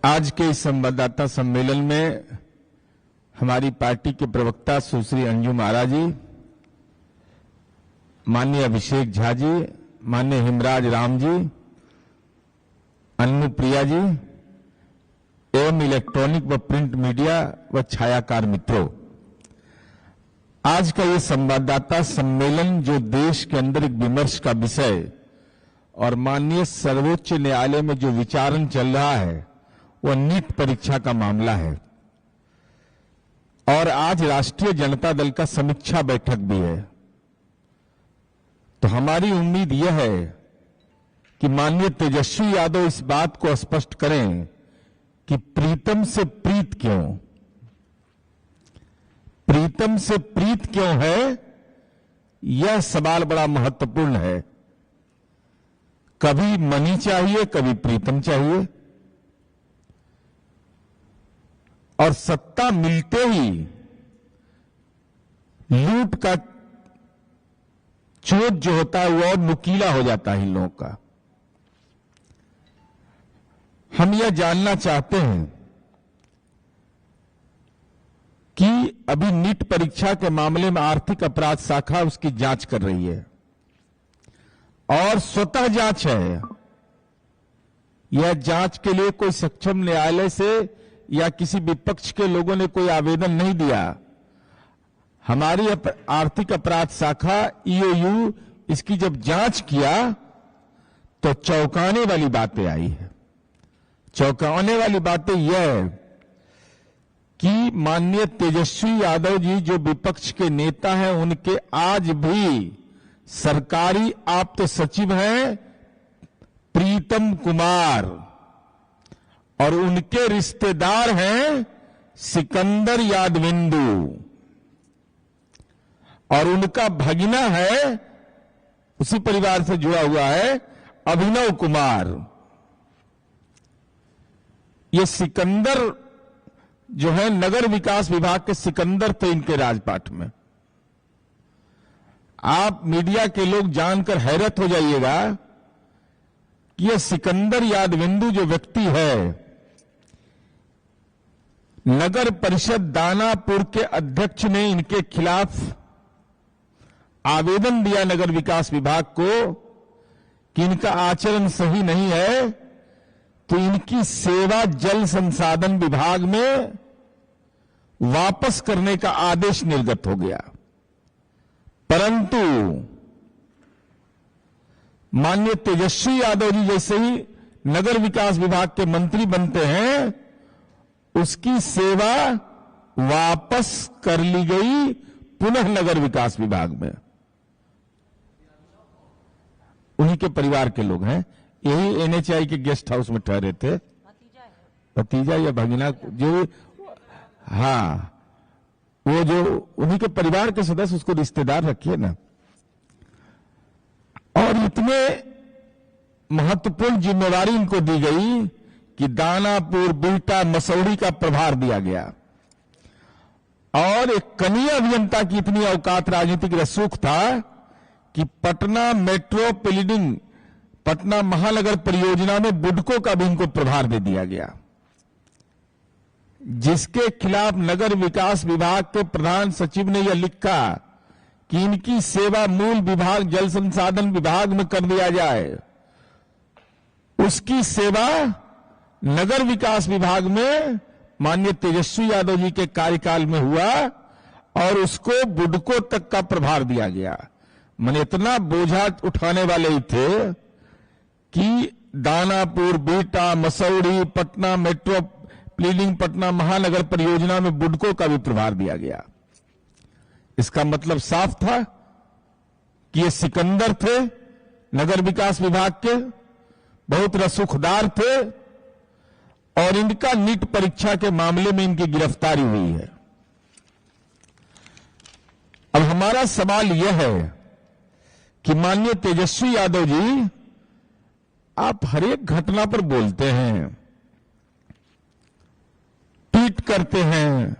आज के इस संवाददाता सम्मेलन में हमारी पार्टी के प्रवक्ता सुश्री अंजुम आरा जी, माननीय अभिषेक झा जी, माननीय हिमराज राम जी, अनुप्रिया जी एवं इलेक्ट्रॉनिक व प्रिंट मीडिया व छायाकार मित्रों, आज का ये संवाददाता सम्मेलन जो देश के अंदर एक विमर्श का विषय और माननीय सर्वोच्च न्यायालय में जो विचारण चल रहा है वह नीट परीक्षा का मामला है और आज राष्ट्रीय जनता दल का समीक्षा बैठक भी है। तो हमारी उम्मीद यह है कि माननीय तेजस्वी यादव इस बात को स्पष्ट करें कि प्रीतम से प्रीत क्यों, प्रीतम से प्रीत क्यों है, यह सवाल बड़ा महत्वपूर्ण है। कभी मनी चाहिए, कभी प्रीतम चाहिए, और सत्ता मिलते ही लूट का चोट जो होता है वो और नुकीला हो जाता है इन लोगों का। हम यह जानना चाहते हैं कि अभी नीट परीक्षा के मामले में आर्थिक अपराध शाखा उसकी जांच कर रही है और स्वतः जांच है। यह जांच के लिए कोई सक्षम न्यायालय से या किसी विपक्ष के लोगों ने कोई आवेदन नहीं दिया। हमारी आर्थिक अपराध शाखा ईओयू इसकी जब जांच किया तो चौंकाने वाली बातें आई है। चौंकाने वाली बातें यह है कि माननीय तेजस्वी यादव जी जो विपक्ष के नेता हैं, उनके आज भी सरकारी आप्त सचिव हैं प्रीतम कुमार और उनके रिश्तेदार हैं सिकंदर यादविंदु और उनका भगिना है, उसी परिवार से जुड़ा हुआ है, अभिनव कुमार। ये सिकंदर जो है नगर विकास विभाग के सिकंदर थे इनके राजपाट में। आप मीडिया के लोग जानकर हैरत हो जाइएगा कि यह सिकंदर यादविंदु जो व्यक्ति है, नगर परिषद दानापुर के अध्यक्ष ने इनके खिलाफ आवेदन दिया नगर विकास विभाग को कि इनका आचरण सही नहीं है, तो इनकी सेवा जल संसाधन विभाग में वापस करने का आदेश निर्गत हो गया। परंतु माननीय तेजस्वी यादव जी जैसे ही नगर विकास विभाग के मंत्री बनते हैं, उसकी सेवा वापस कर ली गई पुनः नगर विकास विभाग में। उन्हीं के परिवार के लोग हैं, यही एनएचआई के गेस्ट हाउस में ठहरे थे। भतीजा या भगिना जो, हाँ, वो जो उन्हीं के परिवार के सदस्य, उसको रिश्तेदार रखिए ना। और इतने महत्वपूर्ण जिम्मेवारी इनको दी गई कि दानापुर, बिल्टा, मसौड़ी का प्रभार दिया गया और एक कनीय अभियंता की इतनी औकात, राजनीतिक रसूख था कि पटना मेट्रोपॉलिटन, पटना महानगर परियोजना में बुडको का भी इनको प्रभार दे दिया गया, जिसके खिलाफ नगर विकास विभाग के प्रधान सचिव ने यह लिखा कि इनकी सेवा मूल विभाग जल संसाधन विभाग में कर दिया जाए। उसकी सेवा नगर विकास विभाग में माननीय तेजस्वी यादव जी के कार्यकाल में हुआ और उसको बुडको तक का प्रभार दिया गया। मैंने इतना बोझा उठाने वाले ही थे कि दानापुर, बिहटा, मसौड़ी, पटना मेट्रोपॉलिटन, पटना महानगर परियोजना में बुडको का भी प्रभार दिया गया। इसका मतलब साफ था कि ये सिकंदर थे, नगर विकास विभाग के बहुत रसूखदार थे और इनका नीट परीक्षा के मामले में इनकी गिरफ्तारी हुई है। अब हमारा सवाल यह है कि माननीय तेजस्वी यादव जी, आप हर एक घटना पर बोलते हैं, ट्वीट करते हैं,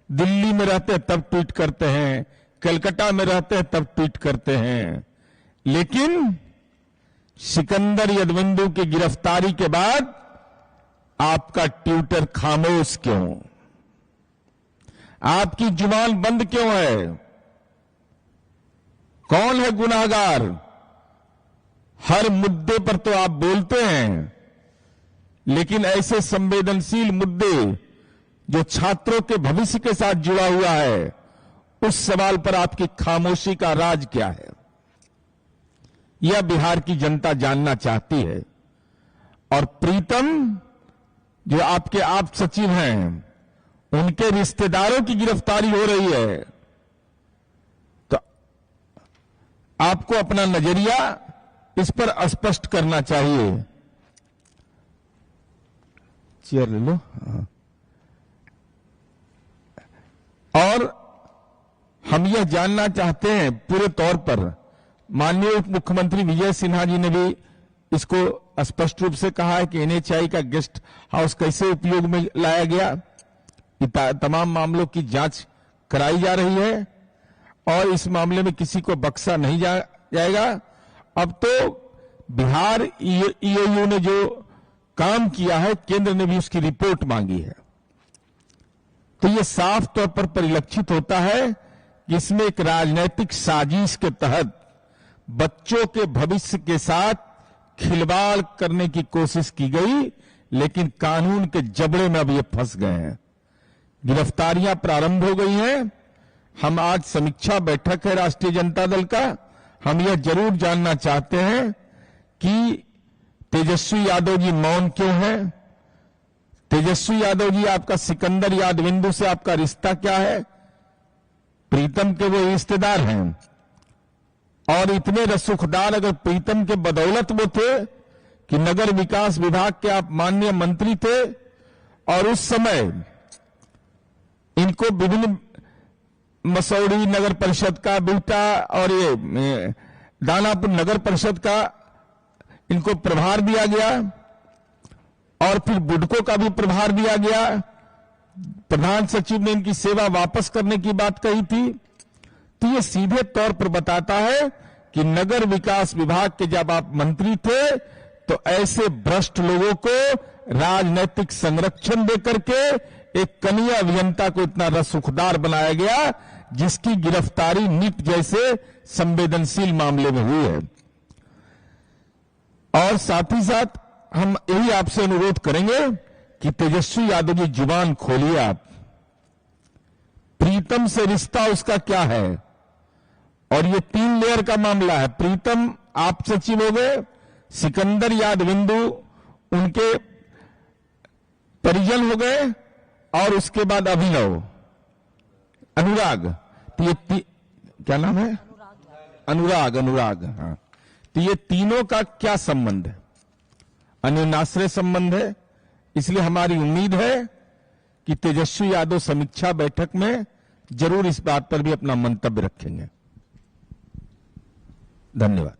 दिल्ली में रहते हैं तब ट्वीट करते हैं, कलकत्ता में रहते हैं तब ट्वीट करते हैं, लेकिन सिकंदर यादविंदु की गिरफ्तारी के बाद आपका ट्विटर खामोश क्यों? आपकी जुबान बंद क्यों है? कौन है गुनाहगार? हर मुद्दे पर तो आप बोलते हैं, लेकिन ऐसे संवेदनशील मुद्दे जो छात्रों के भविष्य के साथ जुड़ा हुआ है, उस सवाल पर आपकी खामोशी का राज क्या है? यह बिहार की जनता जानना चाहती है। और प्रीतम, जो आपके आप सचिव हैं, उनके रिश्तेदारों की गिरफ्तारी हो रही है, तो आपको अपना नजरिया इस पर स्पष्ट करना चाहिए। चेयर ले लो। और हम यह जानना चाहते हैं पूरे तौर पर, माननीय उप मुख्यमंत्री विजय सिन्हा जी ने भी इसको स्पष्ट रूप से कहा है कि एनएचआई का गेस्ट हाउस कैसे उपयोग में लाया गया। तमाम मामलों की जांच कराई जा रही है और इस मामले में किसी को बख्शा नहीं जाएगा। अब तो बिहार ईओयू ने जो काम किया है, केंद्र ने भी उसकी रिपोर्ट मांगी है। तो ये साफ तौर पर परिलक्षित होता है कि इसमें एक राजनीतिक साजिश के तहत बच्चों के भविष्य के साथ खिलवाड़ करने की कोशिश की गई, लेकिन कानून के जबड़े में अब ये फंस गए हैं। गिरफ्तारियां प्रारंभ हो गई हैं। हम आज समीक्षा बैठक है राष्ट्रीय जनता दल का, हम यह जरूर जानना चाहते हैं कि तेजस्वी यादव जी मौन क्यों है? तेजस्वी यादव जी, आपका सिकंदर यादविंदु से आपका रिश्ता क्या है? प्रीतम के वो रिश्तेदार हैं, और इतने रसूखदार अगर प्रीतम के बदौलत वो थे कि नगर विकास विभाग के आप माननीय मंत्री थे, और उस समय इनको विभिन्न मसौड़ी नगर परिषद का बिल्टा और ये दानापुर नगर परिषद का इनको प्रभार दिया गया, और फिर बुडको का भी प्रभार दिया गया। प्रधान सचिव ने इनकी सेवा वापस करने की बात कही थी। तो ये सीधे तौर पर बताता है कि नगर विकास विभाग के जब आप मंत्री थे, तो ऐसे भ्रष्ट लोगों को राजनैतिक संरक्षण देकर के एक कनीय अभियंता को इतना रसूखदार बनाया गया, जिसकी गिरफ्तारी नीट जैसे संवेदनशील मामले में हुई है। और साथ ही साथ हम यही आपसे अनुरोध करेंगे कि तेजस्वी यादव की जुबान खोलिए आप। प्रीतम से रिश्ता उसका क्या है? और ये 3 लेयर का मामला है। प्रीतम आप सचिव हो गए, सिकंदर यादविंदु उनके परिजन हो गए, और उसके बाद अभिनव अनुराग, तो ये क्या नाम है? अनुराग। हाँ, तो ये तीनों का क्या संबंध है? अन्योन्याश्रय संबंध है। इसलिए हमारी उम्मीद है कि तेजस्वी यादव समीक्षा बैठक में जरूर इस बात पर भी अपना मंतव्य रखेंगे। धन्यवाद।